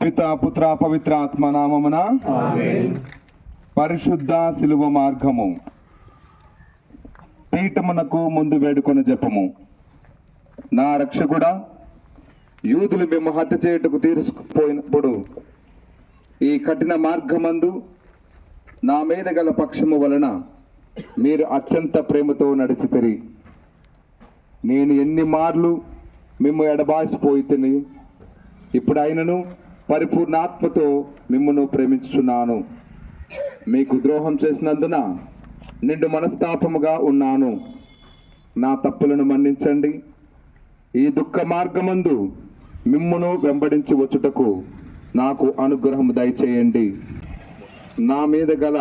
పితా పుత్ర పవిత్ర ఆత్మ నామమున పరిశుద్ధ శిలువ మార్గము పీఠమునకు ముందు వేడుకొని జపము. నా రక్షకుడా, యూదులు మేము హత్య చేయుటకు తీసుకుపోయినప్పుడు ఈ కఠిన మార్గమందు నా మీద గల పక్షము వలన మీరు అత్యంత ప్రేమతో నడిచితిరి. నేను ఎన్ని మార్లు మేము ఎడబాసిపోయితిని, ఇప్పుడైనను పరిపూర్ణాత్మతో మిమ్మను ప్రేమించుచున్నాను. మీకు ద్రోహం చేసినందున నిండు మనస్తాపముగా ఉన్నాను. నా తప్పులను మన్నించండి. ఈ దుఃఖ మార్గమందు మిమ్మును వెంబడించి వచ్చుటకు నాకు అనుగ్రహం దయచేయండి. నా మీద గల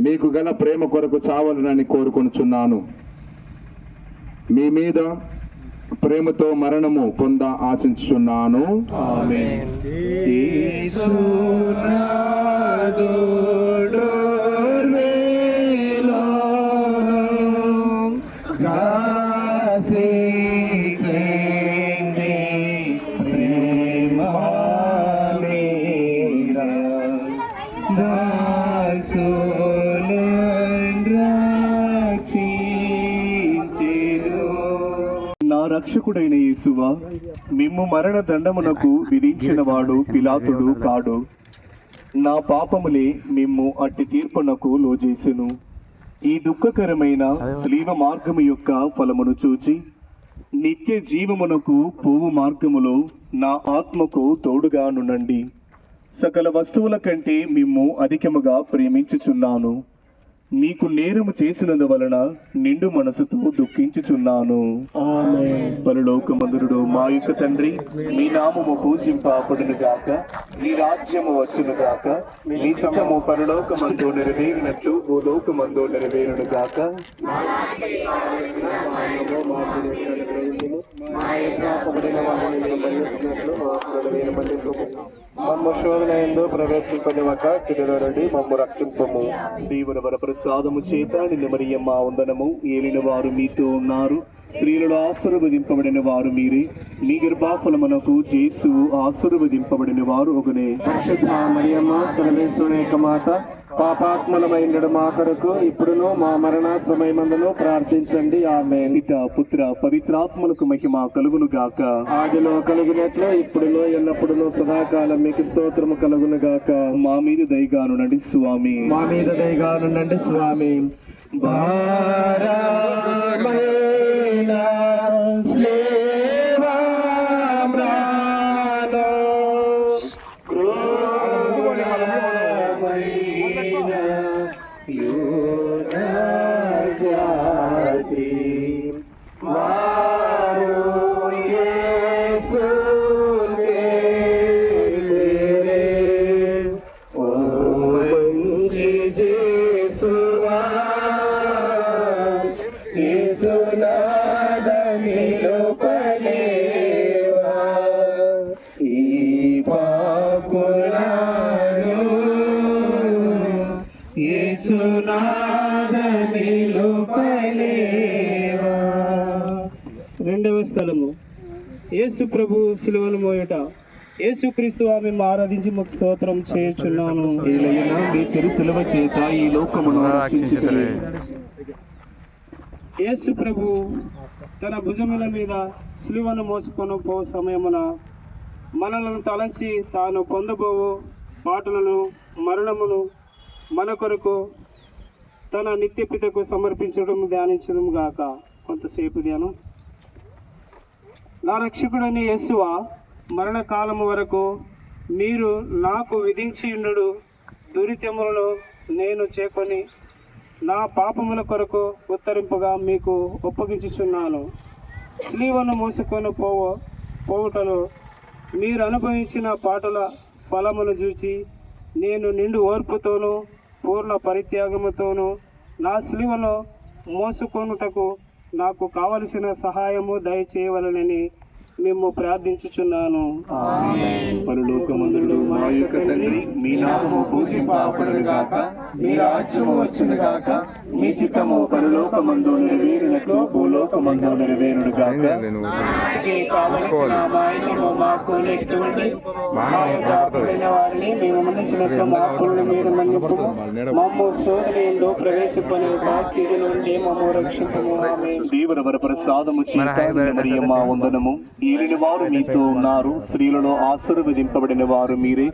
మీకు గల ప్రేమ కొరకు చావాలనని కోరుకొనుచున్నాను. మీ మీద ప్రేమతో మరణము పొంద ఆశించుచున్నాను. ఆమేన్. నా రక్షకుడైన యేసువా, మిమ్ము మరణ దండమునకు విధించిన వాడు పిలాతుడు కాడు. నా పాపములే మిమ్ము అట్టి తీర్పునకు లోజేసెను. ఈ దుఃఖకరమైన శిలువ మార్గము యొక్క ఫలమును చూచి నిత్య జీవమునకు పోవు మార్గములో నా ఆత్మకు తోడుగా నుండండి. సకల వస్తువుల కంటే మిమ్ము అధికముగా ప్రేమించుచున్నాను. మీకు నేరము చేసినందువలన నిండు మనసుతో దుఃఖించుచున్నాను. పరలోకమందుడు మా యొక్క తండ్రి, మీ నామము పూజింపబడును గాక, మీ రాజ్యము వచ్చును గాక, మీ చిత్తము పరలోకమందు నెరవేరినట్లు భూలోకమందు నెరవేరును గాక. మమ్మ శోధనయందు ప్రవేశింపనివ్వక కిడలో నుండి మమ్ము రక్షింపము. దేవుని వరప్రసాదము చేత నిన్న మరియమ్మ వందనము. ఏలిన వారు మీతో ఉన్నారు, స్త్రీలలో ఆశీర్వదింపబడిన వారు మీరే. మీ గర్భఫలమునకు యేసు ఆశీర్వదింపబడిన వారు ఒకనే. పరిశుద్ధ మరియమ్మ సర్వేశ్వరుని యొక్క మాత, పాపాత్మలమైనడు మా కొరకు ఇప్పుడును మా మరణ సమయమందును ప్రార్థించండి. ఆమేన్. పితా పుత్ర పవిత్రాత్మలకు మహిమ కలుగును గాక. ఆదిలో కలుగునట్లు ఇప్పుడును ఎల్లప్పుడును సదాకాలం మీకు స్తోత్రము కలుగును గాక. మా మీద దయగానుండండి స్వామి. మా మీద దయగానుండండి స్వామి. రెండవ స్థలము, యేసు ప్రభు శిలువను మోయుట. యేసు క్రీస్తు మేము ఆరాధించి మాకు స్తోత్రం చేయుచున్నాను. మీ తిరు శిలువ చేత ఈ లోకమును రక్షించుటయే. యేసు ప్రభు తన భుజముల మీద శిలువను మోసుకొని పో సమయమున మనలను తలంచి తాను పొందబోవు పాటలను మరణమును మన కొరకు తన నిత్యపితకు సమర్పించడం ధ్యానించడం గాక. కొంతసేపు ధ్యానం. నా రక్షకుడని యేసువా, మరణకాలము వరకు మీరు నాకు విధించియుండు దురితములను నేను చేకొని నా పాపముల కొరకు ఉత్తరింపుగా మీకు ఒప్పగించుచున్నాను. శిలువను మోసుకొని పోవుటలో మీరు అనుభవించిన పాటల ఫలమును చూచి నేను నిండు ఓర్పుతోనూ పూర్ణ పరిత్యాగముతోనూ నా శిలువను మోసుకొనుటకు నాకు కావలసిన సహాయము దయచేయవలనని మేము ప్రార్థించుచున్నాను. పరలోకమందుడు మా యొక్క తండ్రి, మీ నామము పూజింపబడును గాక, మీ రాజ్యము వచ్చును గాక, మీ చిత్తము పరలోకమందు నెరవేరునట్లు భూలోకమందు నెరవేరును గాక. నానాటికి కావలసిన మా అన్నము మాకు నేర్చుకోండి, మా యొక్క అప్పుడైన వారిని మేము మన్నించినట్లు మా అప్పులను మీరు మన్నింపుము. మమ్ము శోధన యందు ప్రవేశింపనివ్వక కీడు నుండి మమ్ము రక్షించుము. ఆమేన్. దేవుని వరప్రసాదము చేత మరియమ్మ వందనము. ఏలిన వారు మీతో ఉన్నారు, స్త్రీలలో ఆశీర్వదింపబడిన వారు మీరే.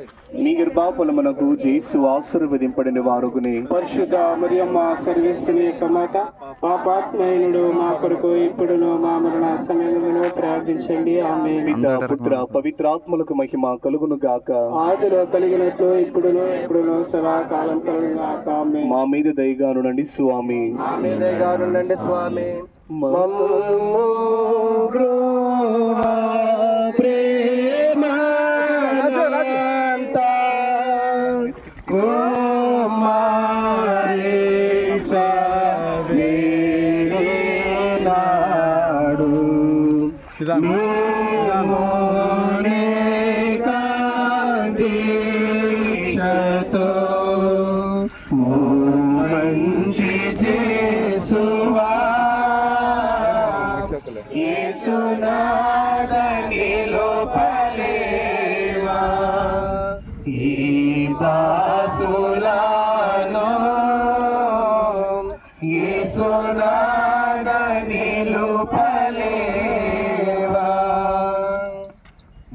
మీ గర్భఫలమునకు యేసు ఆశీర్వదింపబడిన వారుగునే. పరిశుద్ధ మరియమ్మ సర్వేశ్వరి యొక్క మాత, పాపాత్మయునుడు మా కొరకు ఇప్పుడును మా మరణ సమయంలో ప్రార్థించండి. ఆమేన్. పిత పుత్ర పవిత్రాత్మలకు మహిమ కలుగును గాక. ఆదిలో కలిగినట్లు ఇప్పుడును ఎప్పుడును సదాకాలం కలుగును గాక. ఆమేన్. మా మీద దయగానుండండి స్వామి. మా మీద దయగానుండండి స్వామి.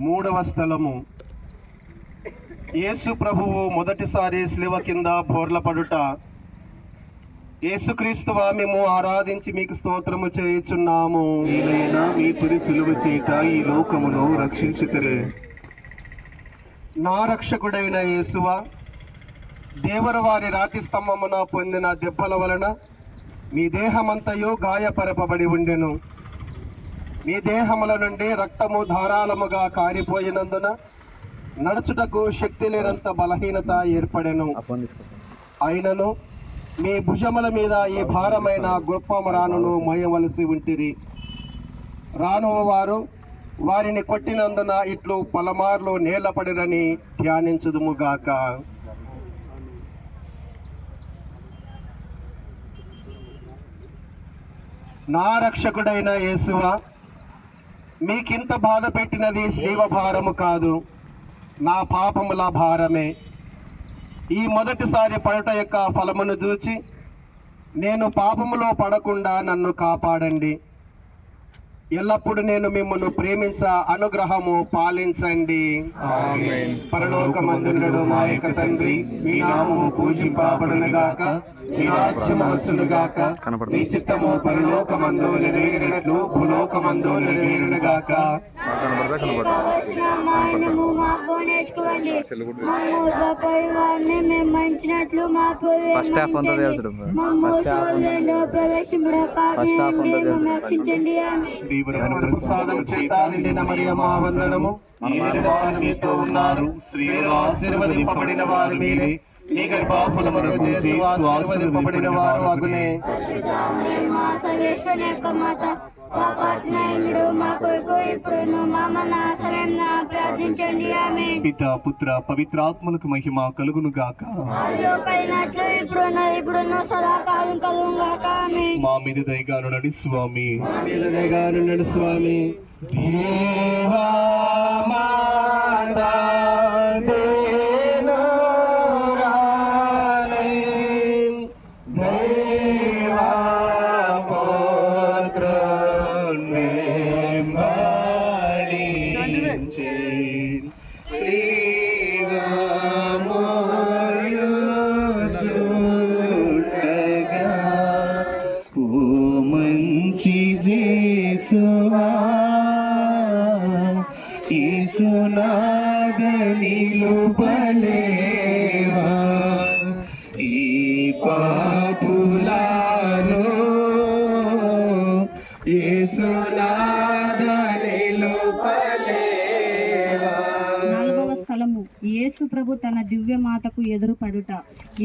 మూడవ స్థలము. యేసు ప్రభువు మొదటిసారి శిలువ కింద బోర్లపడుట. యేసుక్రీస్తువా, మేము ఆరాధించి మీకు స్తోత్రము చేయుచున్నాము. ఏలైనా మీ పురి సిలువ చేత ఈ లోకమును రక్షించుతరే. నా రక్షకుడైన యేసువా, దేవర వారి రాతి స్తంభమున పొందిన దెబ్బల వలన మీ దేహమంతయు గాయపరపబడి ఉండెను. మీ దేహముల నుండి రక్తము ధారాళముగా కారిపోయినందున నడుచుటకు శక్తి లేనంత బలహీనత ఏర్పడెను. అయినను మీ భుజముల మీద ఈ భారమైన గొప్పమరాను మోయవలసి ఉంటిరి. రానువ వారు వారిని కొట్టినందున ఇట్లు పలమార్లు నేలపడిరని ధ్యానించుదుముగాక. నా రక్షకుడైన యేసువా, మీకింత బాధ పెట్టినది శిలువ భారము కాదు, నా పాపముల భారమే. ఈ మొదటిసారి పడట యొక్క ఫలమును చూచి నేను పాపములో పడకుండా నన్ను కాపాడండి. ఎల్లప్పుడు నేను మిమ్మల్ని ప్రేమించ అనుగ్రహము పాలించండి. పరలోకమందుండు మా యొక్క తండ్రి, మీ నామము పూజింపబడునుగాక, మీ రాజ్యము వచ్చునుగాక, మీ చిత్తము పరలోకమందు నెరవేరినట్లు భూలోకమందు నెరవేరునుగాక. ఫస్ట్ హాఫ్ అంతా తెలుసు. ప్రసాదం చేత నిండిన మరియమ్మ వందనము. ఏలిన వారు మీతో ఉన్నారు, స్త్రీలలో ఆశీర్వదింపబడిన వారు మీరే. మీ గర్భఫలమునకు యేసు ఆశీర్వదింపబడిన వారు అగునే. పిత పుత్ర పవిత్రాత్మలకు మహిమ కలుగును గాక. మా మీద దయగానుండండి స్వామి. మా మీద దయగానుండండి స్వామి. దేవా మాతా పలేవా ఈ పాపులాను యేసునాథనిలు పలేవా. నాలుగవ స్థలము. యేసు ప్రభు తన దివ్య మాతకు ఎదురుపడుట.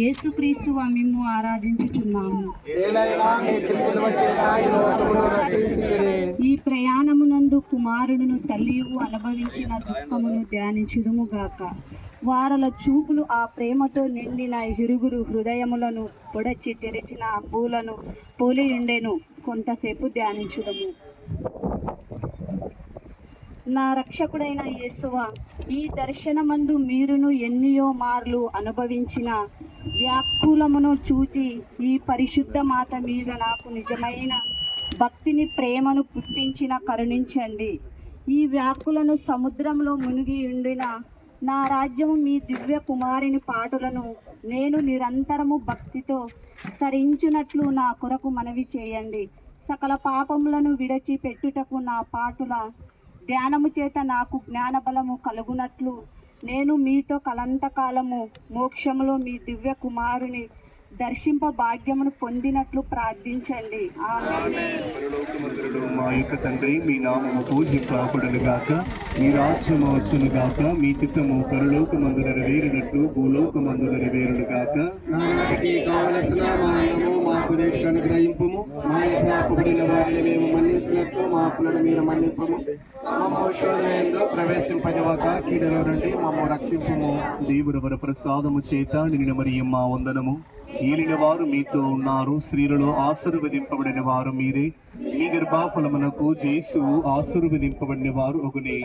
యేసుక్రీస్తు మేము ఆరాధించుచున్నాము. ఈ ప్రయాణమునందు కుమారుడును తల్లియు అనుభవించిన దుఃఖమును ధ్యానించుదుముగాక. వారల చూపులు ఆ ప్రేమతో నిండిన ఇరుగురు హృదయములను పొడచి తెరిచిన ఆ పూలను పోలి ఉండెను. కొంతసేపు ధ్యానించుదము. నా రక్షకుడైన యేసువా, ఈ దర్శనమందు మీరును ఎన్నియో మార్లు అనుభవించిన వ్యాకులమును చూచి ఈ పరిశుద్ధ మాత మీద నాకు నిజమైన భక్తిని ప్రేమను పుట్టించిన కరుణించండి. ఈ వ్యాకులను సముద్రంలో మునిగి ఉండిన నా రాజ్యము మీ దివ్య కుమారిని పాటలను నేను నిరంతరము భక్తితో సరించునట్లు నా కొరకు మనవి చేయండి. సకల పాపములను విడచి పెట్టుటకు నా పాటుల ధ్యానము చేత నాకు జ్ఞానబలము కలుగునట్లు నేను మీతో కలంతకాలము మోక్షములో మీ దివ్య కుమారుని దర్శింప భాగ్యమును పొందినట్లు ప్రార్థించండి. ఆమేన్. పరలోకమందుడు మా యొక్క తండ్రి, మీ నామము పూజింపబడును గాక, మీ రాజ్యము వచ్చును గాక, మీ చిత్తము పరలోకమందు నెరవేరినట్లు భూలోకమందు నెరవేరును గాక. నానాటికి కావలసిన మా అన్నము మాకు నేటికి అనుగ్రహింపుము. మా పాపబడిన వారిని మేము మన్నించినట్లు మా అప్పులను మీరు మన్నింపుము. మా శోధనయందు ప్రవేశింపనివ్వక కీడులో నుండి మమ్ము రక్షింపుము. దేవుని వరప్రసాదము చేత నిన్న మరియమ్మ వందనము. ఏలిన వారు మీతో ఉన్నారు, స్త్రీలలో ఆశీర్వదింపబడిన వారు మీరే. మీ గర్భఫలమునకు యేసు ఆశీర్వదింపబడిన వారు ఒగునే.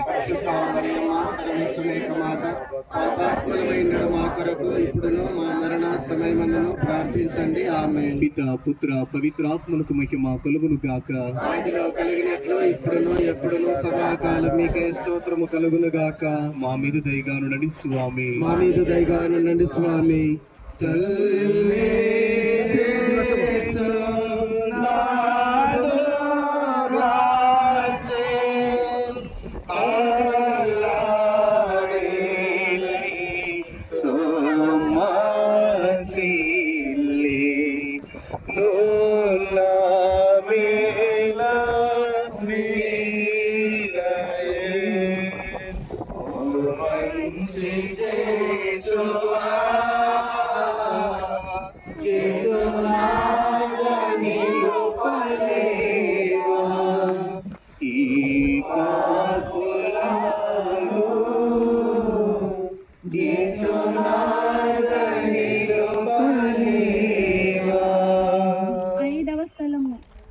మా కొరకు ఇప్పుడును మా మరణ సమయమందును ప్రార్థించండి. ఆమేన్. పిత పుత్ర పవిత్రాత్మలకు మహిమ కలుగును గాక. ఆదిలో కలిగినట్లు ఇప్పుడును ఎప్పుడును సదాకాలం మీకే స్తోత్రము కలుగును గాక. మా మీద దయగానుండండి స్వామి. మా మీద దయగానుండండి స్వామి. తల్లి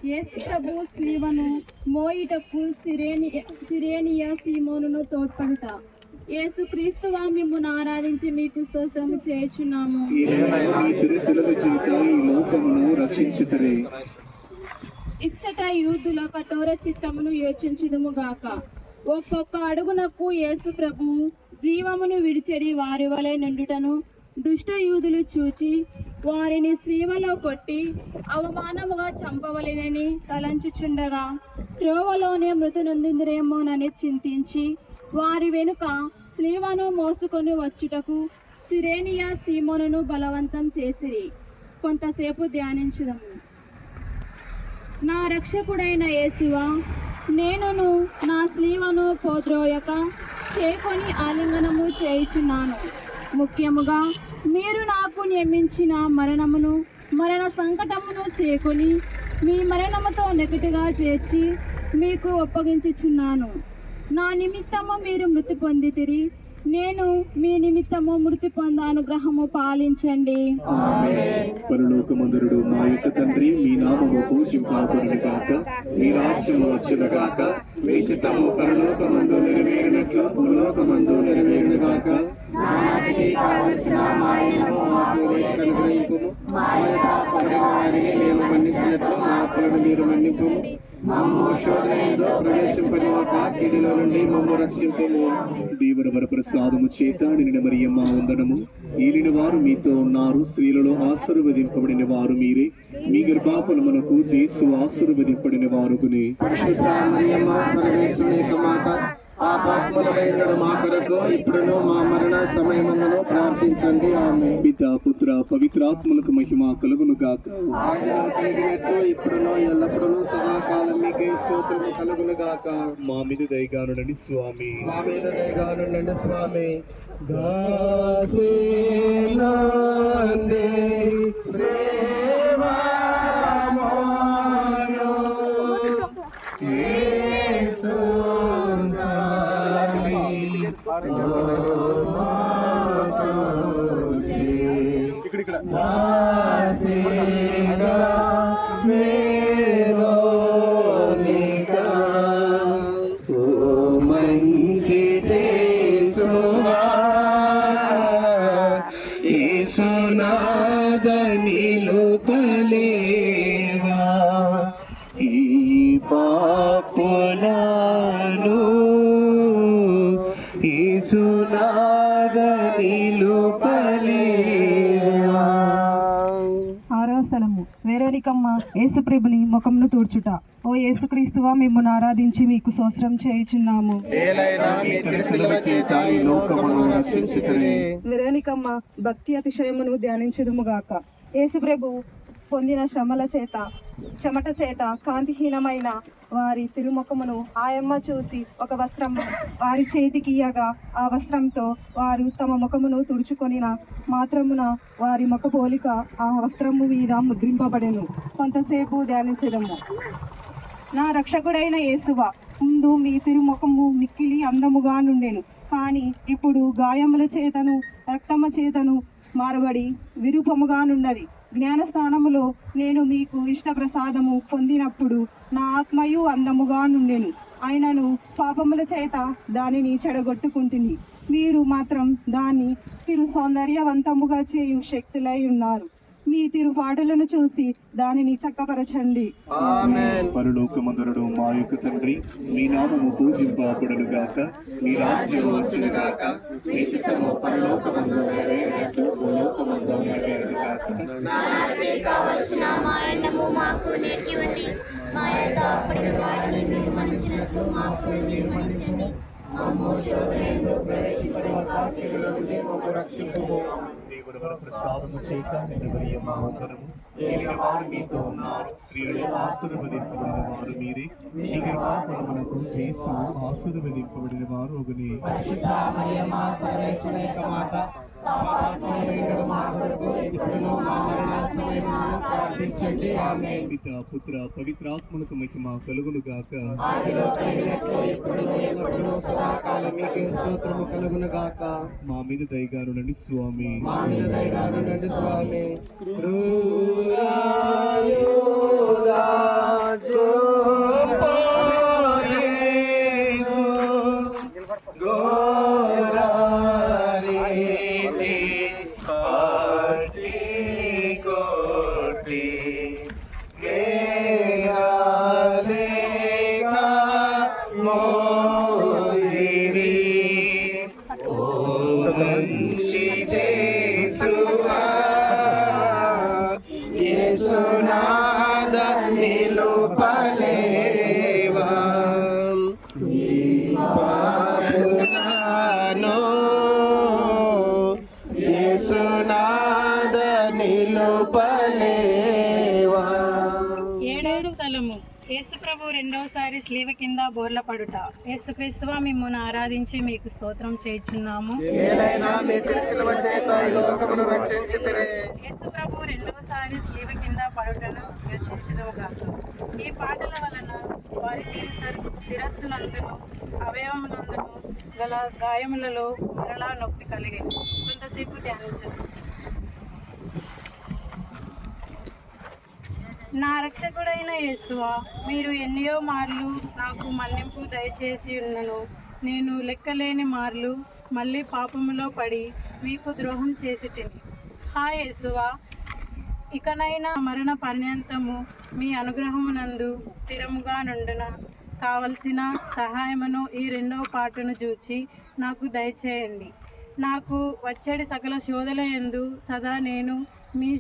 యేసు ప్రభు స్లీవను మోయిటకు సిరేనియా సీమోనును తోడ్పడుట. యేసు క్రీస్తువా మిమ్మును ఆరాధించి మీకు స్తోత్రము చేయుచున్నాము. ఇచ్చట యూదుల కఠోర చిత్తమును యోచించుదుము గాక. ఒక్కొక్క అడుగునకు యేసు ప్రభు జీవమును విడిచెడి వారి వలె నుండుటను దుష్ట యూదులు చూచి వారిని శ్రీవలో కొట్టి అవమానముగా చంపవలెనని తలంచుచుండగా త్రోవలోనే మృతి నొందిందిరేమోనని చింతించి వారి వెనుక స్లీవను మోసుకొని వచ్చుటకు సిరేనియా సీమోనును బలవంతం చేసిరి. కొంతసేపు ధ్యానించుదాము. నా రక్షకుడైన యేసువా, నేనును నా స్లీవను పోద్రోయక చేకొని ఆలింగనము చేయుచున్నాను. ముఖ్యముగా మీరు నాకు నియమించిన మరణ సంకటమును చేకొని మీ మరణముతో నెగటిగా చేర్చి మీకు ఒప్పగించుచున్నాను. నా నిమిత్తము మీరు మృతి పొందితిరి, నేను మీ నిమిత్తము మృతి పొంద అనుగ్రహము పాలించండి. పరలోకమందుడు మా యొక్క తండ్రి, మీ నామము పూజింపబడును గాక, మీ రాజ్యము వచ్చును గాక, మీ చిత్తము పరలోకమందు నెరవేరినట్లు భూలోకమందు నెరవేరును గాక. నానాటికి కావలసిన మా అన్నము మాకు నేటికి అనుగ్రహింపుము. మా పాపబడిన వారిని మేము మన్నించినట్లు మా అప్పులను మీరు మన్నింపుము. మమ్ము శోధనయందు ప్రవేశింపనివ్వక కీడులో నుండి మమ్ము రక్షించుము. దేవుని వరప్రసాదము చేత నిన్న మరియమ్మ వందనము. ఏలిన వారు మీతో ఉన్నారు, స్త్రీలలో ఆశీర్వదింపబడిన వారు మీరే. మీ గర్భఫలమునకు యేసు ఆశీర్వదింపబడిన వారునే. పరిశుద్ధ మరియమ్మ సర్వేశ్వరుని యొక్క మాత, పాపాత్ములమైనడు మా కొరకు ఇప్పుడును మా మరణ సమయమందును ప్రార్థించండి. ఆమేన్. పిత పుత్ర పవిత్రాత్మలకు మహిమ కలుగును గాక. ఆదిలో కలిగినట్లు ఇప్పుడును ఎల్లప్పుడూ సదాకాలం మీకే స్తోత్రము కలుగును గాక. మా మీద దయగానుండండి స్వామి. మా మీద దయగానుండండి స్వామి. మంచి చేసువా యేసునాథ నిలుపలేవా ఈ పాపులను యేసునాథ నిలుపలేవా. ఆరవ స్థలము వేరోనికమ్మ యేసుప్రభుని ముఖమును తూర్చుట. ఓ యేసుక్రీస్తువా, మిమ్మల్ని ఆరాధించి మీకు స్తోత్రం చేయుచున్నాము. వేరోనికమ్మ భక్తి అతిశయమును ధ్యానించుదుముగాక. యేసుప్రభు పొందిన శ్రమల చేత చెమట చేత కాంతిహీనమైన వారి తిరుముఖమును ఆయమ్మ చూసి ఒక వస్త్రం వారి చేతికి ఇయ్యగా ఆ వస్త్రంతో వారు తమ ముఖమును తుడుచుకొనిన మాత్రమున వారి ముఖ పోలిక ఆ వస్త్రము మీద ముద్రింపబడెను. కొంతసేపు ధ్యానించడము. నా రక్షకుడైన యేసువా, ముందు మీ తిరుముఖము మిక్కిలి అందముగా నుండెను, కానీ ఇప్పుడు గాయముల చేతను రక్తమ చేతను మారబడి విరూపముగా నున్నది. జ్ఞానస్థానములో నేను మీకు ఇష్ట ప్రసాదము పొందినప్పుడు నా ఆత్మయు అందముగా నుండెను, ఆయనను పాపముల చేత దానిని చెడగొట్టుకుంటుంది. మీరు మాత్రం దాన్ని తిరు సౌందర్యవంతముగా చేయు శక్తులై ఉన్నారు. మీ తిరుపాటులను చూసి దానిని చక్కపరచండి. పరలోకమందుడు మా యొక్క తండ్రి, మీ నామము పూజింపబడును గాక, మీ రాజ్యం వచ్చును గాక, మీ చిత్తము పరలోకమందు నెరవేరినట్లు భూలోకమందు నెరవేరును గాక. నానాటికి కావలసిన మా అన్నము మాకు నేర్పివ్వండి, మా యొక్క అప్పటికి వారిని మీరు మన్నించినట్లు మాకు మీరు మన్నించండి. మమ్ము శోధనయందు ప్రవేశింపనివ్వక కీడుల నుండి మమ్ము రక్షించుము. దేవుని వరప్రసాదము చేత నిన్న మరియమ్మ వందనము. ఏలిన వారు మీతో ఉన్నారు, స్త్రీలలో ఆశీర్వదింపబడిన వారు మీరే, మీ గర్భఫలమునకు యేసు ఆశీర్వదింపబడిన వారు ఒగునే. పిత పుత్ర పవిత్రాత్మలకు మహిమ కలుగును గాక. మా మీద దయగారునండి స్వామి. యేసునాథ నిలుపలేవా పాపులను, యేసునాథ నిలుపలేవా. ఏడవ స్థలము యేసుప్రభు రెండవసారి స్లీవ కింద బోర్ల పడుట. యేసుక్రీస్తువా, మిమ్మల్ని ఆరాధించి మీకు స్తోత్రం చేయుచున్నాము. యేసుప్రభు రెండవసారి స్లీవ కింద పడుటను యోచించుదుముగాక. ఈ పాటల వలన వారి శిరస్సునందును అవయవమునందును గల గాయములలో మరలా నొప్పి కలిగేది. కొంతసేపు ధ్యానించదు. నా రక్షకుడైన యేసువా, మీరు ఎన్నో మార్లు నాకు మన్నింపు దయచేసి ఉన్నను. నేను లెక్కలేని మార్లు మళ్ళీ పాపములో పడి మీకు ద్రోహం చేసి తిని. హా యేసువా, ఇకనైనా మరణ పర్యంతము మీ అనుగ్రహమునందు స్థిరముగా నుండున కావలసిన సహాయమును ఈ రెండవ పాటను చూచి నాకు దయచేయండి. నాకు వచ్చేడి సకల శోధల యందు సదా నేను మీ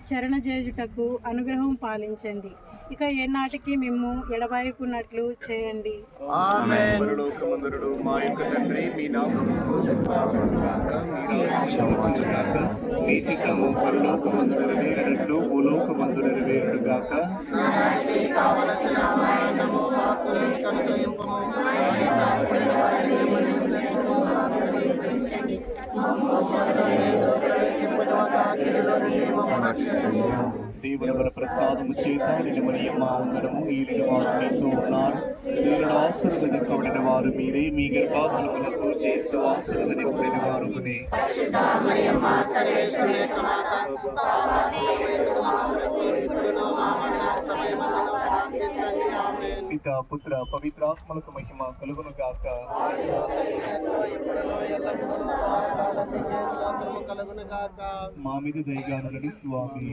శరణజేయుటకు అనుగ్రహం పాలించండి. ఇక ఏనాటికి మిమ్ము ఎడబాయకున్నట్లు చేయండి. పరలోకమందుడు మా యొక్క తండ్రి, మీ నామము పూజింపబడును గాక, మీ రాజ్యం వచ్చును గాక, మీ చిత్తము పరలోకమందు నెరవేరినట్లు భూలోకమందు నెరవేరును గాక. దేవుని వర ప్రసాదము చేత నిన్న మరియమ్మ వందనము ఏలిన వారు మీతో ఉన్నారు. స్త్రీలలో ఆశీర్వదింపబడిన వారు మీరే, మీ గర్భఫలములకు యేసు ఆశీర్వదింపబడిన వారు. పిత పుత్ర పవిత్రాత్మలకు మహిమ కలుగును గాక. మా మీద దయగానులని స్వామి.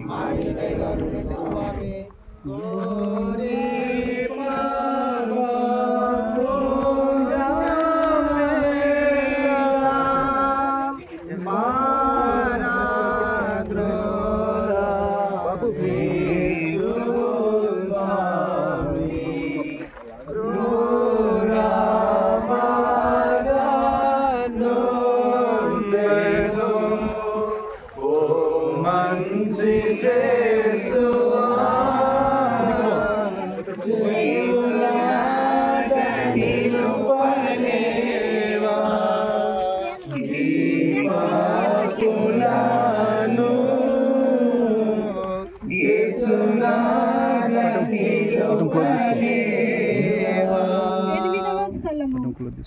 ఎనిమిదవ స్థలము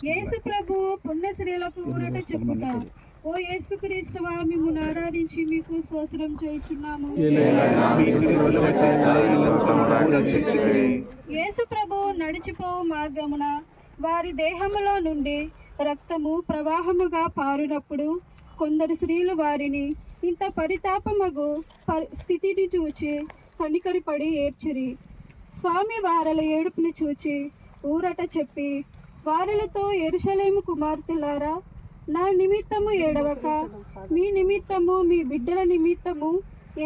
యేసు ప్రభు పుణ్యశ్రీలకు ఊరట చెప్పుట. ఓ యేసుక్రీస్తువా, మిమ్మును ఆరాధించి మీకు స్తోత్రం చేయుచున్నాము. యేసు ప్రభు నడిచిపోవు మార్గమున వారి దేహములో నుండి రక్తము ప్రవాహముగా పారునప్పుడు కొందరు స్త్రీలు వారిని ఇంత పరితాపమగు స్థితిని చూచి కనికరిపడి ఏడ్చిరి. స్వామి వారల ఏడుపుని చూచి ఊరట చెప్పి, వారలతో యెరూషలేము కుమార్తెలారా, నా నిమిత్తము ఏడవక మీ నిమిత్తము మీ బిడ్డల నిమిత్తము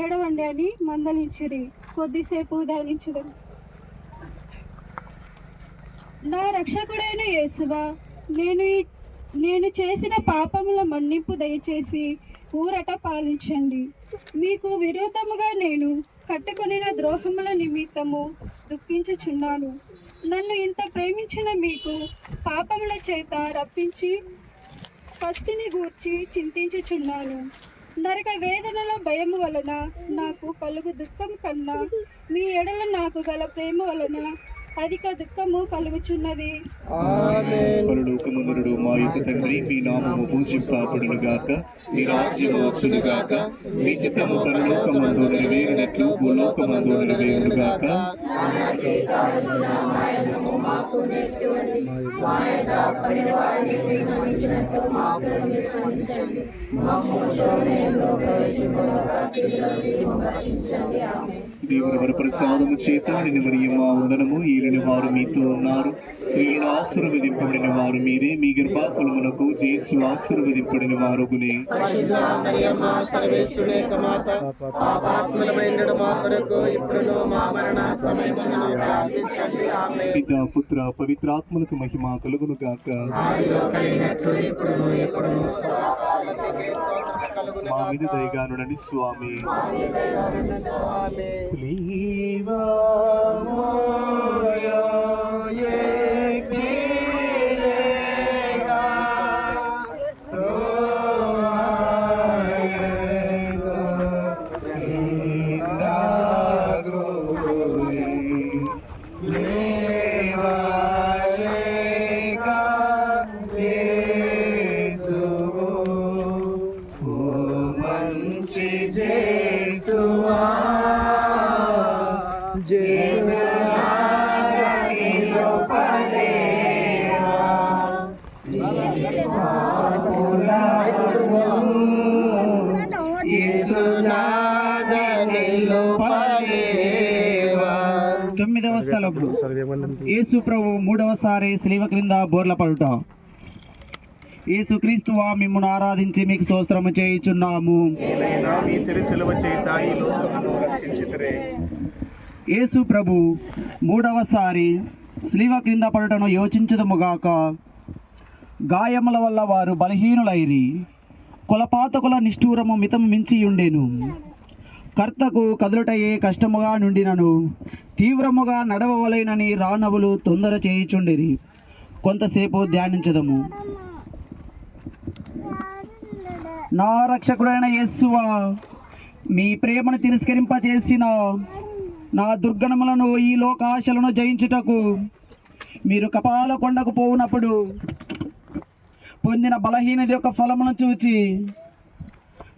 ఏడవండి అని మందలించిరి. కొద్దిసేపు ధ్యానించడం. నా రక్షకుడైన యేసువా, నేను చేసిన పాపముల మన్నింపు దయచేసి ఊరట పాలించండి. మీకు విరోధముగా నేను కట్టుకొనిన ద్రోహముల నిమిత్తము దుఃఖించుచున్నాను. నన్ను ఇంత ప్రేమించిన మీకు పాపముల చేత రప్పించి కస్తిని గూర్చి చింతించుచున్నాను. నరక వేదనల భయము వలన నాకు కలుగు దుఃఖం కన్నా మీ ఎడల నాకు గల ప్రేమ వలన అధిక దుఃఖము కలుగుచున్నది. పరలోకమందుడు మా యొక్క తండ్రి, మీ నామము పూజింపబడును గాక, మీ రాజ్యము వచ్చును గాక, మీ చిత్తము పరలోకమందు నెరవేరినట్లు భూలోకమందు నెరవేరును గాక. దేవుని వర ప్రసాదము చేత నిన్న మరియమ్మ వందనము ఏలిన వారు మీతో ఉన్నారు. స్త్రీలను ఆశీర్వదింపబడిన వారు మీరే, మీ గర్భఫలమునకు యేసు ఆశీర్వదింపబడిన వారుగునే. పిత పుత్ర పవిత్రాత్మలకు మహిమ కలుగును గాక. మా మీద దయగానుడని స్వామి. తొమ్మిదవ స్థలము యేసు ప్రభు మూడవసారి శిలువ క్రింద బోర్ల పడుట. యేసుక్రీస్తువా, మిమ్మును ఆరాధించి మీకు స్తోత్రము చేయుచున్నాము. యేసు ప్రభు మూడవసారి శిలువ క్రింద పడుటను యోచించదముగాక. గాయముల వల్ల వారు బలహీనులైరి, కొలపాతకుల నిష్ఠూరము మితము మించి ఉండెను. కర్తకు కదులుటయే కష్టముగా నుండినను తీవ్రముగా నడవవలెనని రానవులు తొందర చేయుచుండిరి. కొంతసేపు ధ్యానించదము. నా రక్షకుడైన యేసువా, మీ ప్రేమను తిరస్కరింపచేసిన నా దుర్గణములను ఈ లోకాశలను జయించుటకు మీరు కపాల కొండకు పోవునప్పుడు పొందిన బలహీనత యొక్క ఫలమును చూచి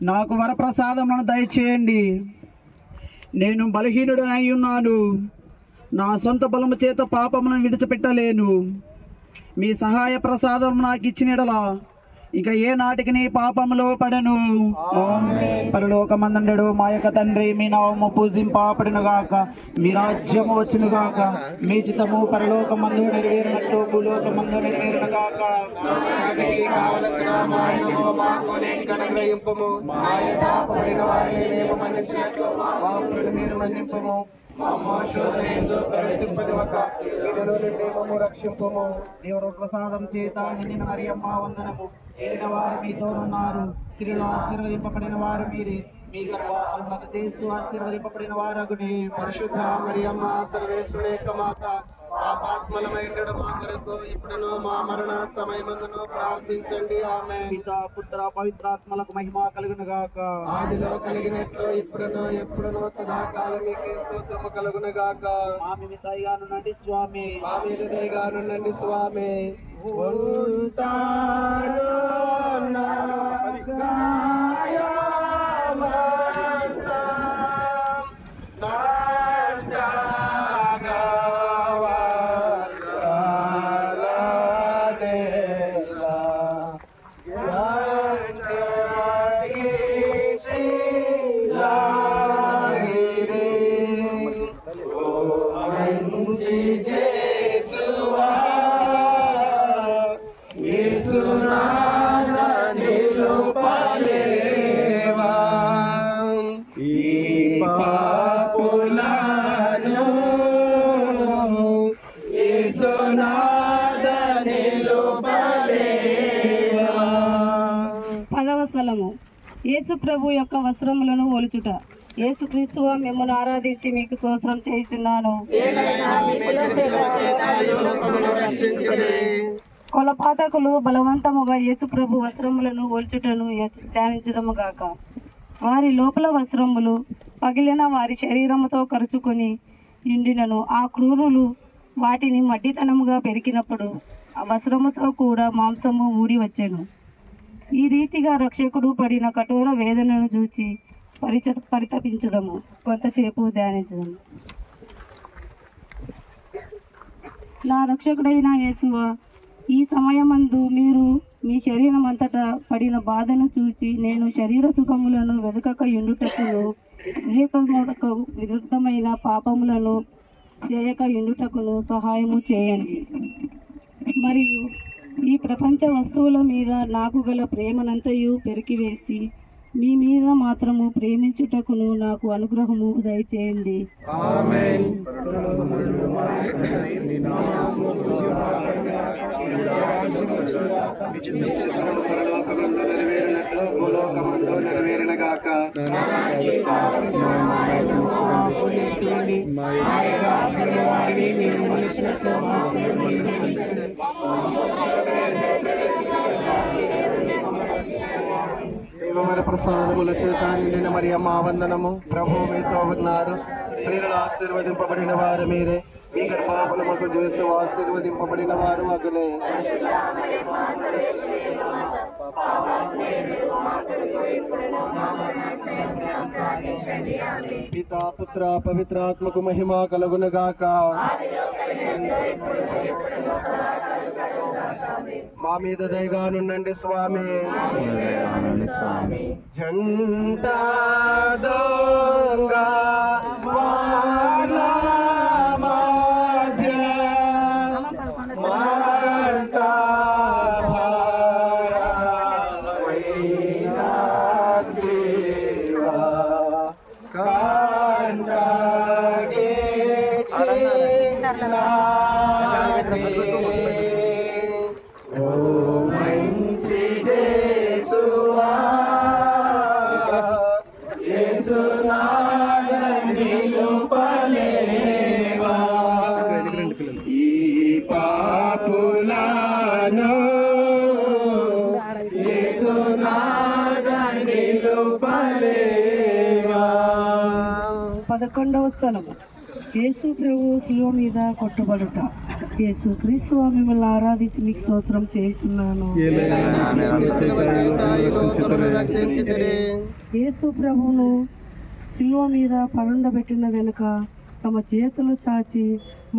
నాకు వరప్రసాదములను దయచేయండి. నేను బలహీనుడనై ఉన్నాను, నా సొంత బలము చేత పాపములను విడిచిపెట్టలేను. మీ సహాయ ప్రసాదం నాకు ఇచ్చినడలా ఇక ఏ నాటికి నీ పాపములో పడను. పరలోకమందుండెడు మా యొక్క తండ్రి, మీ నామము పూజింపబడును గాక, మీ రాజ్యము వచ్చును గాక, మీ చిత్తము పరలోకమందు నెరవేరినట్టు భూలోకమందు నెరవేరును గాక. కావలసిన మా అన్నము మాకు నేటికి అనుగ్రహింపుము. మా యొక్క అప్పుడైన వారిని మేము మన్నించినట్లు మా అప్పులను మీరు మన్నింపుము. మా శోధన యందు ప్రవేశింపనివ్వక కీడులో నుండి మమ్ము రక్షింపుము. దేవుడు ప్రసాదం చేత నిండిన మరియమ్మ వందనము. ఏలిన వారు మీతో ఉన్నారు, స్త్రీలు ఆశీర్వదింపబడిన వారు మీరే, మీ గర్భఫలమునకు చేస్తూ ఆశీర్వదింపబడిన వారగునే. పరిశుద్ధ మరియమ్మ సర్వేశ్వరుని యొక్క మాత, పాపాత్మలమైనడు మా కొరకు ఇప్పుడును మా మరణ సమయమందును ప్రార్థించండి. ఆమేన్. పితా పుత్ర పవిత్రాత్మలకు మహిమ కలుగును గాక. ఆదిలో కలిగినట్లు ఇప్పుడును ఎప్పుడును సదాకాలం మీకే స్తోత్రము కలుగును గాక. మా మీద దయగానుండండి స్వామి. మా మీద దయగానుండండి స్వామి. పదవ స్థలము యేసు ప్రభు యొక్క వస్త్రములను ఒలుచుట. యేసుక్రీస్తువా మిమ్మల్ని ఆరాధించి మీకు స్తోత్రం చేయుచున్నాను. కొలపాతకులు బలవంతముగా యేసు ప్రభు వస్త్రములను ఒలుచుటను ధ్యానించదము గాక. వారి లోపల వస్త్రములు పగిలిన వారి శరీరముతో కరుచుకొని నిండినను ఆ క్రూరులు వాటిని మడ్డితనముగా పెరికినప్పుడు ఆ వస్త్రముతో కూడా మాంసము ఊడి వచ్చెను. ఈ రీతిగా రక్షకుడు పడిన కఠోర వేదనను చూచి పరితపించుదము. కొంతసేపు ధ్యానించుదాము. నా రక్షకుడైన యేసువా, ఈ సమయమందు మీరు మీ శరీరం అంతటా పడిన బాధను చూచి నేను శరీర సుఖములను వెనుకక యుండుటకును విరుద్ధమైన పాపములను చేయక యుండుటకును సహాయము చేయండి. మరియు ఈ ప్రపంచ వస్తువుల మీద నాకు గల ప్రేమనంతయు పెరికివేసి మీ మీద మాత్రము ప్రేమించుటకును నాకు అనుగ్రహము దయచేయండి. ఆమేన్. పరలోకమందు నెరవేరినట్లు భూలోకమందు నెరవేరును గాక. దేవవర ప్రసాదముల చేత నిండిన మరియమ్మ వందనము. ప్రభువు మీతో ఉన్నారు, స్త్రీలు ఆశీర్వదింపబడిన వారు మీరే, మీ గర్భఫలముకు చేసి ఆశీర్వదింపబడిన వారు అగులే. పితా పుత్ర పవిత్రాత్మకు మహిమ కలుగును గాక. మా మీద దయగానుండండి స్వామి. జంట దొంగ వాల మధ్య మంట భారమైన శివ కండగే ఓ మంచి జేసువా, జేసునాథనిలు పలేవా, ఈ పాపులను జేసునాథనిలు పలేవా. 11వ స్థలము యేసు ప్రభు శిలువ మీద కొట్టబడుట. యేసు క్రీస్తు మిమ్మల్ని ఆరాధించి మీకు స్తోత్రం చేయుచున్నాను. యేసు ప్రభువును శిలువ మీద పరుండబెట్టిన వెనుక తమ చేతులు చాచి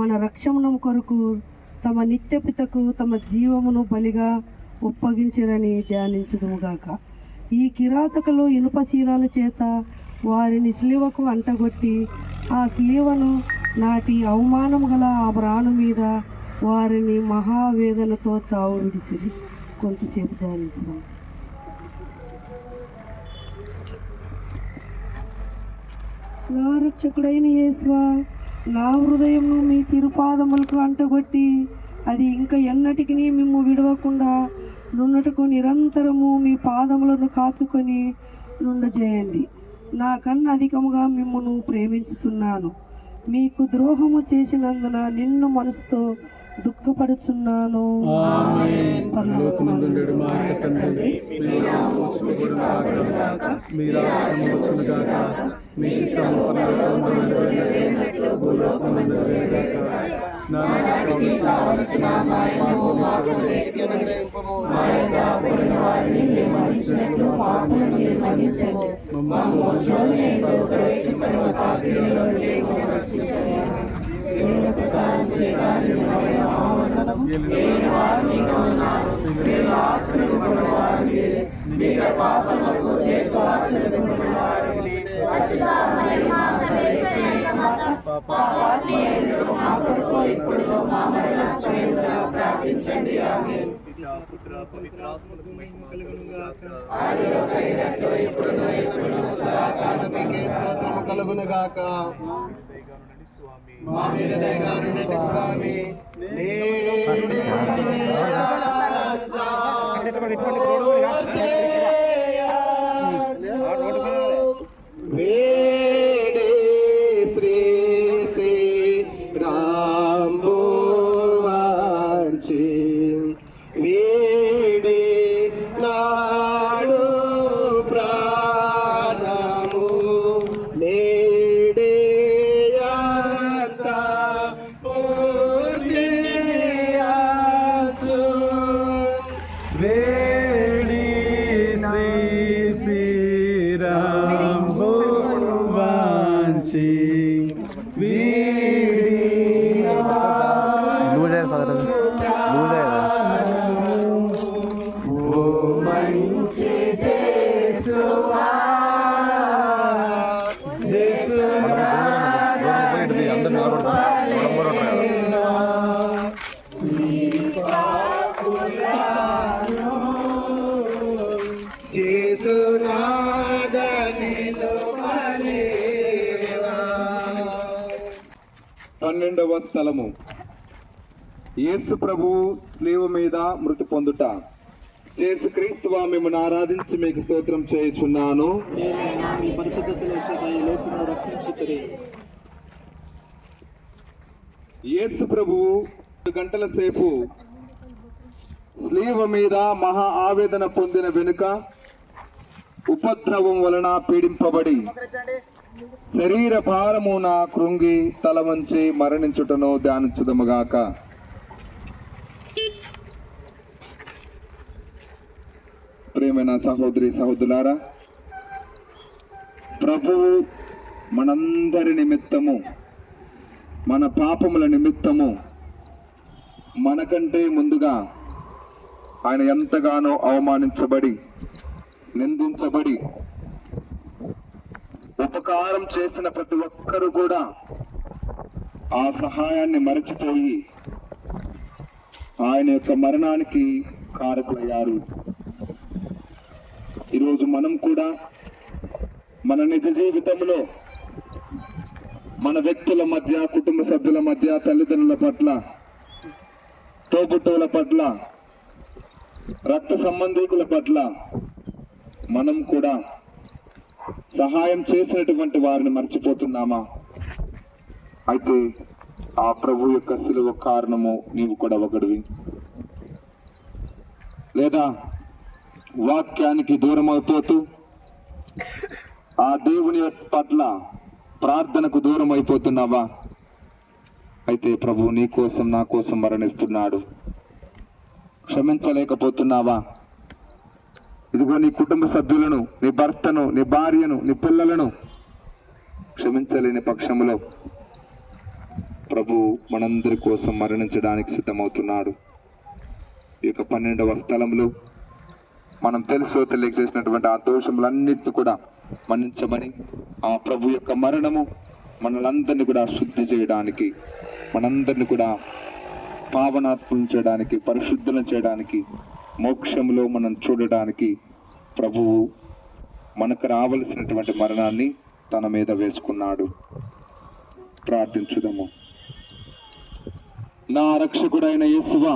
మన రక్షణ కొరకు తమ నిత్యపితకు తమ జీవమును బలిగా ఒప్పగించిరని ధ్యానించుదుముగాక. ఈ కిరాతకులు ఇనుప శీలాల చేత వారిని శిలువకు అంటగొట్టి ఆ శిలువను నాటి అవమానం గల ఆ ప్రాణు మీద వారిని మహావేదనతో చావు విడిసిరి. కొంతసేపు ధ్యానించడం. నా రక్షకుడైన యేసువా, నా హృదయంను మీ తిరుపాదములకు అంటగొట్టి అది ఇంకా ఎన్నటికి మిమ్ము విడవకుండా నున్నటకు నిరంతరము మీ పాదములను కాచుకొని నుండజేయండి. నాకన్నా అధికముగా మిమ్మును ప్రేమించుచున్నాను. మీకు ద్రోహము చేసినందున నిన్ను మనసుతో దుఃఖపడుచున్నాను. పరలోకమందుండు మా యొక్క తండ్రి, మీ నామము పూజింపబడుగాక, మీ రాజ్యము వచ్చునుగాక, మీ ఇష్టము పరలోకమందు నెరవేరునట్లు భూలోకమందు నెరవేరుగాక. నానాటికి కావలసిన మా యొక్క నేటికి అనుగ్రహింపుము. మా యొక్క అప్పుడైన వారిని మేము మన్నించినట్లు మా అప్పులను మీరు మన్నించండి. మమ్మల్ని శోధనలో ప్రవేశింపనివ్వక కీడులో నుండి మమ్మల్ని రక్షించండి. ప్రార్థించండి. ఆమేన్. కలుగునుగాక. మా మీద దయగారుండండి స్వామి. వేడే శ్రీ రాంబో వాంచి వేడే నాడు ప్రాణము నేడే వేడి శ్రీ శ్రీరాంబో వాంచి పన్నెండవ స్థలము యేసు ప్రభువు శిలువ మీద మృతి పొందుట. యేసు క్రీస్తువా మిమ్మల్ని ఆరాధించి మీకు స్తోత్రం చేయుచున్నాను. పరిశుద్ధ లోకమును రక్షించుటకు యేసు ప్రభువు 2 గంటల సేపు శిలువ మీద మహా ఆవేదన పొందిన వెనుక ఉపద్రవం వలన పీడింపబడి శరీర భారమున కృంగి తల వంచి మరణించుటను ధ్యానించుదముగాక. ప్రియమైన సహోదరి సహోదరులారా, ప్రభువు మనందరి నిమిత్తము, మన పాపముల నిమిత్తము మనకంటే ముందుగా ఆయన ఎంతగానో అవమానించబడి నిందించబడి ఉపకారం చేసిన ప్రతి ఒక్కరూ కూడా ఆ సహాయాన్ని మరచిపోయి ఆయన యొక్క మరణానికి కారకులయ్యారు. ఈరోజు మనం కూడా మన నిజ జీవితంలో మన వ్యక్తుల మధ్య, కుటుంబ సభ్యుల మధ్య, తల్లిదండ్రుల పట్ల, తోబుట్టువుల పట్ల, రక్త సంబంధికుల పట్ల మనం కూడా సహాయం చేసినటువంటి వారిని మర్చిపోతున్నామా? అయితే ఆ ప్రభు యొక్క శిలువ కారణము నీవు కూడా ఒకడివి. లేదా వాక్యానికి దూరం అయిపోతూ ఆ దేవుని పట్ల ప్రార్థనకు దూరం అయిపోతున్నావా? అయితే ప్రభు నీ కోసం నా కోసం మరణిస్తున్నాడు. క్షమించలేకపోతున్నావా? ఇదిగో నీ కుటుంబ సభ్యులను, నీ భర్తను, నీ భార్యను, నీ పిల్లలను క్షమించలేని పక్షంలో ప్రభు మనందరి కోసం మరణించడానికి సిద్ధమవుతున్నాడు. ఈ యొక్క 12వ స్థలంలో మనం తెలుసో తెలియక చేసినటువంటి ఆ దోషములన్నిటిని కూడా మన్నించమని, ఆ ప్రభు యొక్క మరణము మనలందరినీ కూడా శుద్ధి చేయడానికి, మనందరినీ కూడా పావనాత్మలు చేయడానికి, పరిశుద్ధులను చేయడానికి, మోక్షంలో మనం చూడడానికి ప్రభువు మనకు రావలసినటువంటి మరణాన్ని తన మీద వేసుకున్నాడు. ప్రార్థించుదాము. నా రక్షకుడైన యేసువా,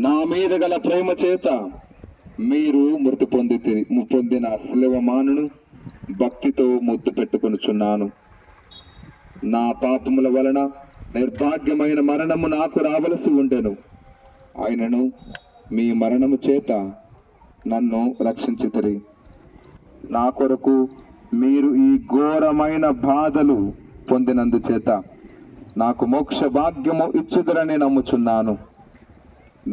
నా మీద గల ప్రేమ చేత మీరు మృతి పొందిన శిలువ మానును భక్తితో ముద్దు పెట్టుకొనుచున్నాను. నా పాపముల వలన నిర్భాగ్యమైన మరణము నాకు రావలసి ఉండెను. ఆయనను మీ మరణము చేత నన్ను రక్షించితిరి. నా కొరకు మీరు ఈ ఘోరమైన బాధలు పొందినందుచేత నాకు మోక్ష భాగ్యము ఇచ్చుదరని నమ్ముచున్నాను.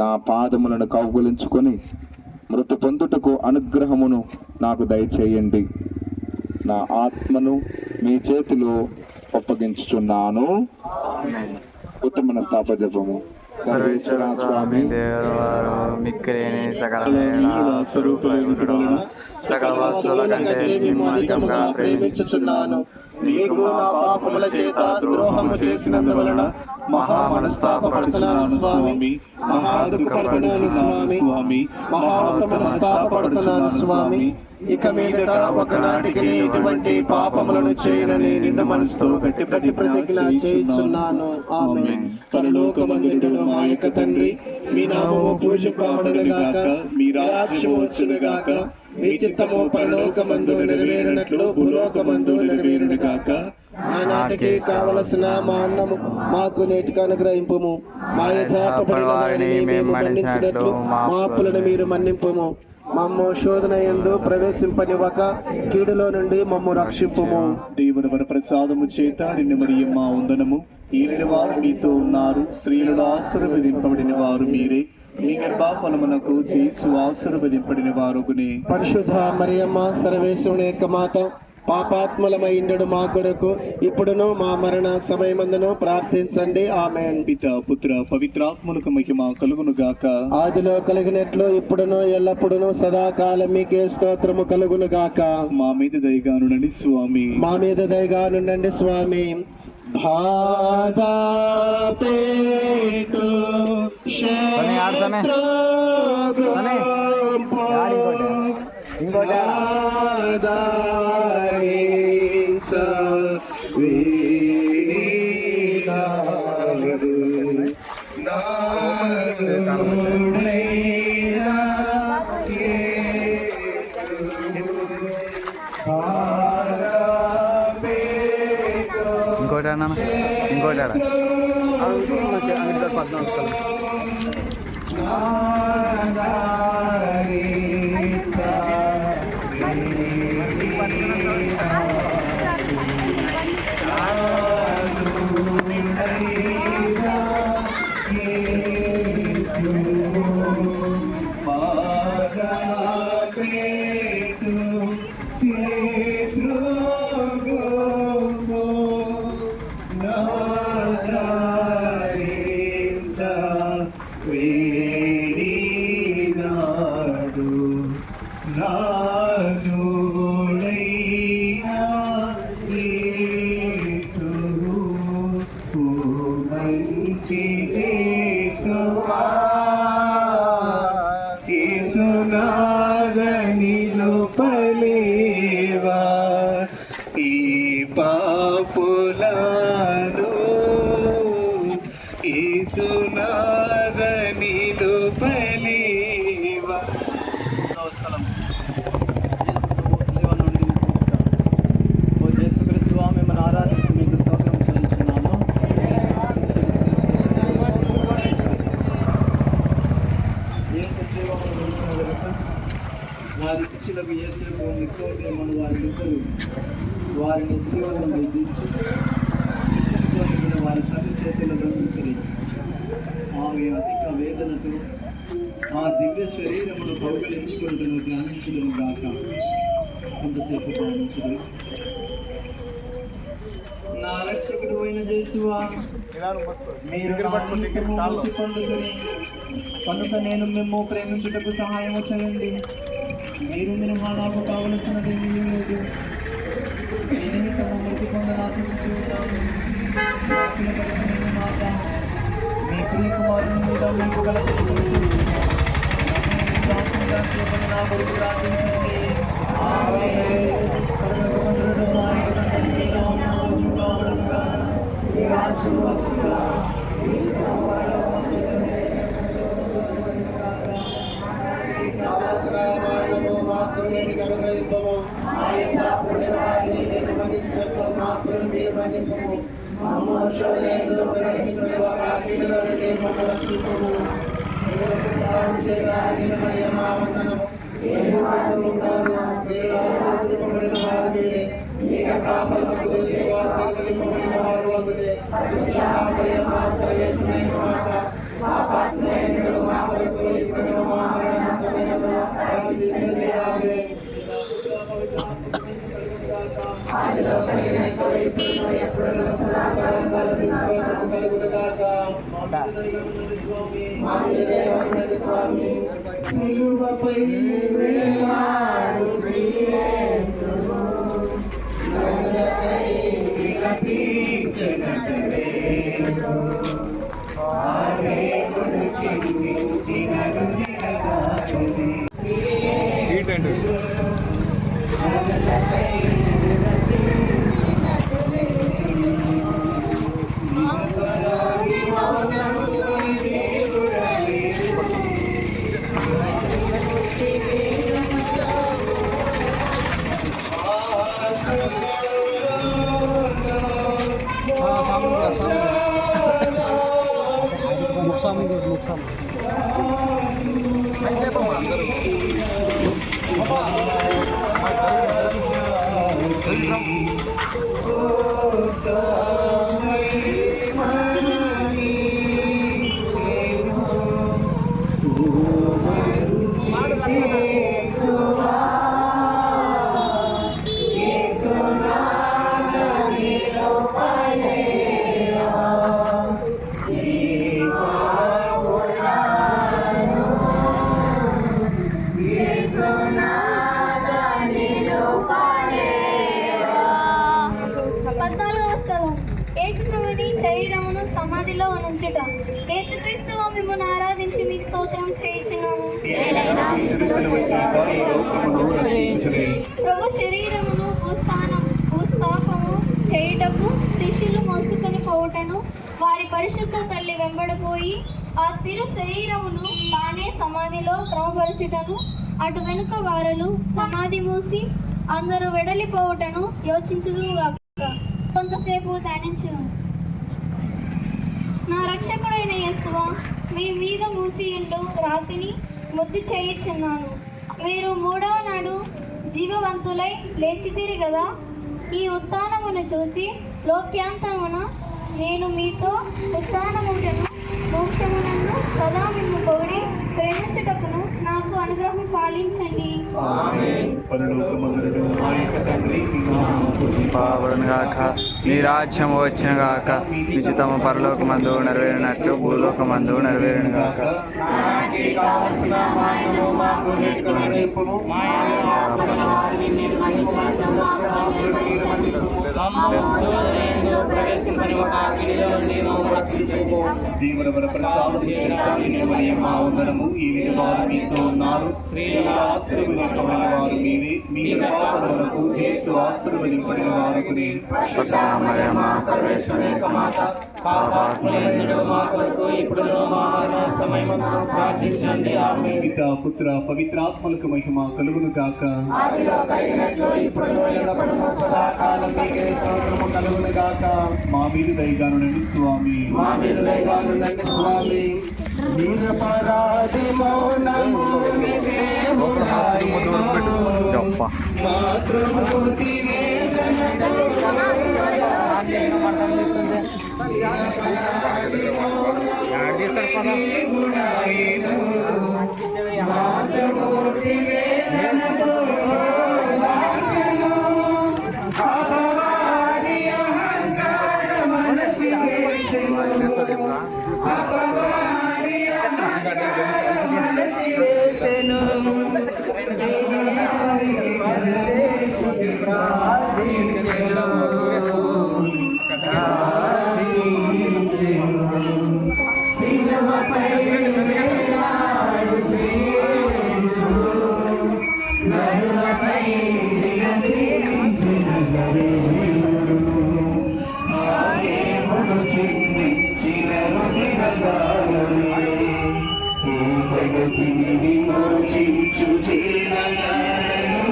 నా పాదములను కౌగులించుకొని మృతి పొందుటకు అనుగ్రహమును నాకు దయచేయండి. నా ఆత్మను మీ చేతిలో ఒప్పగించుచున్నాను. ఉత్తమ స్థాప జపము. సర్వేశ్వర స్వామి దేవరవారు మిక్కిలేని సకల స్వరూపులను సకల వస్తువుల కంటే మిమ్ము అధికంగా ప్రేమించుచున్నాను. మీకు నా పాపముల చేత ద్రోహము చేసినందువలన మహా మనస్తాపడుతున్నాను స్వామి, మహా దుఃఖపడుతున్నాను స్వామి, మహా మనస్తాపడుతున్నాను స్వామి. ఇక మీదట ఒకనాటికి ఇటువంటి పాపములను చేయనని నిండు మనసుతో గట్టి ప్రతిజ్ఞ చేయుచున్నాను. ఆమేన్. పరలోకమందుండును మా యొక్క తండ్రి, మీ నామము పూజింపబడునుగాక, మీ రాజ్యము వచ్చునుగాక, మీ చిత్తము పరలోకమందు నెరవేరినట్లు భూలోకమందు నెరవేరునుగాక. ఆనాటికి కావలసిన మా అన్నము మాకు నేటికి అనుగ్రహింపుము. మా యథార్థపడిన వారిని మేము మన్నించినట్లు మా అప్పులను మీరు మన్నింపుము. మమ్ము శోధన యందు ప్రవేశింపనివ్వక కీడులో నుండి మమ్ము రక్షింపుము. దేవుని వరప్రసాదము చేత నిన్ను మరియమ్మ వందనము. ఏలిన వారు మీతో ఉన్నారు, స్త్రీలలో ఆశీర్వదింపబడిన వారు మీరే. మీ గర్భఫలమునకు యేసు ఆశీర్వదింపబడిన వారుగునే. పరిశుద్ధ మరియమ్మ సర్వేశ్వరుని యొక్క మాత, పాపాత్ములమైండు మా కొరకు ఇప్పుడును మా మరణ సమయమందును ప్రార్థించండి. ఆమేన్. పిత పుత్ర పవిత్రాత్మలకు మహిమ కలుగును గాక. ఆదిలో కలిగినట్లు ఇప్పుడును ఎల్లప్పుడును సదాకాలం మీకే స్తోత్రము కలుగును గాక. మా మీద దయగానుండండి స్వామి, మా మీద దయగానుండండి స్వామి. బాధా పెట్టు ఇంకోటి వారి శిష్యులకు యేసుకు నికోదేమును వారిద్దరూ వారిని శిలువలో విధించి వారి తల్లి చేతుల్లో బంధించి ఆమె అధిక వేదనతో ఆ దివ్య శరీరమును కౌగలించుకుంటున్న ధ్యానించడం గాక. కొంతసేపు ధ్యానించదు. నా రక్షకుడు అయిన యేసువా, మీరు నా నిమిత్తము మృతి పొందుకొని కనుక నేను మిమ్ము ప్రేమించుటకు సహాయము చేయండి. మీరు మినహా నాకు కావలసినదేమీ లేదు. మీ నిమిత్తము మృతి పొందనాశిస్తున్నాను. మాట మీ ప్రియ కుమారుని మీద మీకు గల నా కొరకు ప్రార్థించండి. శరీరమును సమాధిలో ఉంచుట. యేసుక్రీస్తు మిమ్మల్ని ఆరాధించి మీకు స్తోత్రం చేయుచున్నాము. ప్రభు శరీరమును భూస్థాపము చేయుటకు శిష్యులు మోసుకొని పోవుటను వారి పరిశుద్ధ తల్లి వెంబడిపోయి ఆ తిరు శరీరమును తానే సమాధిలో క్రమపరచుటను అటు వెనుక వారలు సమాధి మూసి అందరూ వెడలిపోవుటను యోచించుదుగాక. కొంతసేపు ధ్యానించును. నా రక్షకుడైన యేసువా, మీ మీద మూసియుండు రాతిని ముద్దు చేయుచున్నాను. మీరు 3వ నాడు జీవవంతులై లేచితిరి కదా. ఈ ఉత్థానమును చూచి లోక్యాంతమున నేను మీతో ఉత్థానముటను మోక్షమునను సదా మిమ్ము పొగిడి ప్రేమించుటకును నాకు అనుగ్రహం పాలించండి. పావడను గాక, నీ రాజ్యము వచ్చిన గాక, నిశ్చితము పరలోకమందు నెరవేరినట్లు భూలోకమందు నెరవేరును గాక. జీవనవర ప్రసాదము మీతో ఉన్నారు. స్త్రీల ఆశీర్వదింపబడిన వారు మీరే. మీ పాపములకు యేసు ఆశీర్వదింపబడిన వారు పితా పుత్ర పవిత్రాత్మలకు మహిమ కలుగును గాక. మా మీద దయగానుండండి స్వామి. నిరపరాధి మౌనము దేవుడాయను మాతృమూర్తి వేదనతో దేవుడాయను మాతృమూర్తి వేదనతో అపవాది అహంకార మనసి అపవాది మనసి వేసెను సిలువపై వేలాడు యేసు నరులపై నిలదీసిన జరేయుడు ఆయేముడు చిందించిన రుధిరధారలే ఈ జగతిని విమోచించు జీవనాడను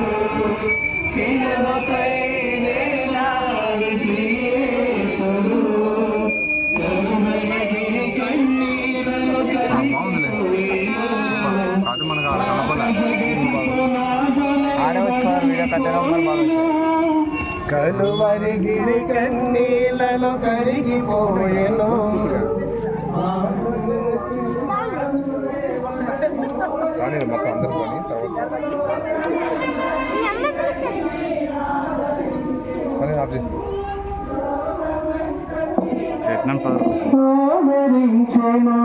సిలువపై వేలాడు యేసుడు కరుణగిరి కన్నీరలు కలువరిగిరి కన్నీళ్ళలో కరిగిపోయెను ఆదరించెను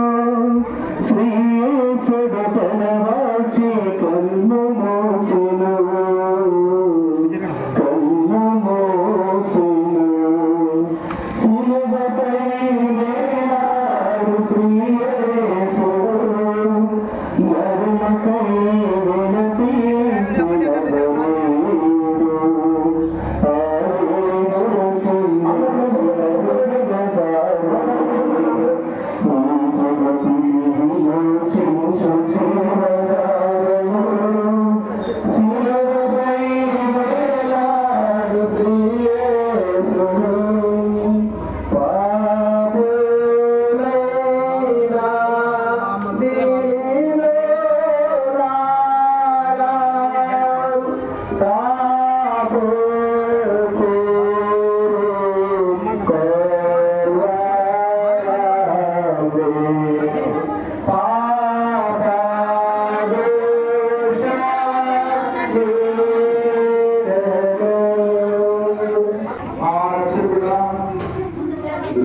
శ్రీయేసుడు తనవాచి కన్ను మోసెను సిలువపై వేలాడు శ్రీయేసుడు నరులకై విలపించిన జరేయుడు ఆయేముడు చిందించిన రుధిరధారలే విమోచించు జీవధారను సిలువపై వేలాడు యేసుడు పాపులైన దీనులారా తాపు చేరి కొల్వరావే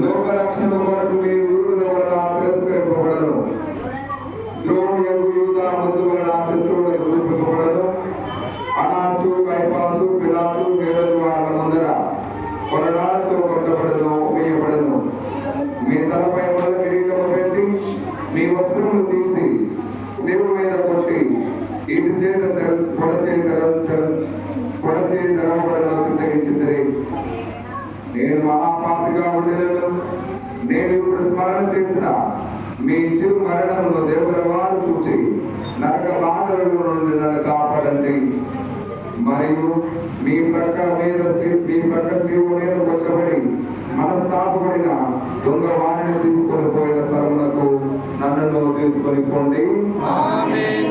లోకరక్షణ కొరకు మీ విరుద్ధుల వలన తిరస్కరింపబడను ద్రోహులకు యూద మందు వలన శత్రువులకు చూపింపబడను అనాసు కైపాసు పిలాతు వేరలు వాళ్ళ ముందర కొరడాలతో కొట్టబడను వేయబడను మీ తలపై మొదల కిరీటము పెట్టి మీ వస్త్రములు తీసి నీవు మీద కొట్టి ఇటు చేత పొడచే తెరవబడను చింతగించింది నేను మహాపాపిగా ఉండేలను నేను ఇప్పుడు స్మరణ చేసిన మీ తిరు మరణంలో దేవుల వారు చూచి నరక బాధలలో నుండి నన్ను కాపాడండి మరియు మీ ప్రక్క స్త్రీవు మీద కొట్టబడి మనస్తాపబడిన దొంగ వారిని తీసుకొని పోయిన స్థలములకు నన్ను తీసుకొని పోండి మీరు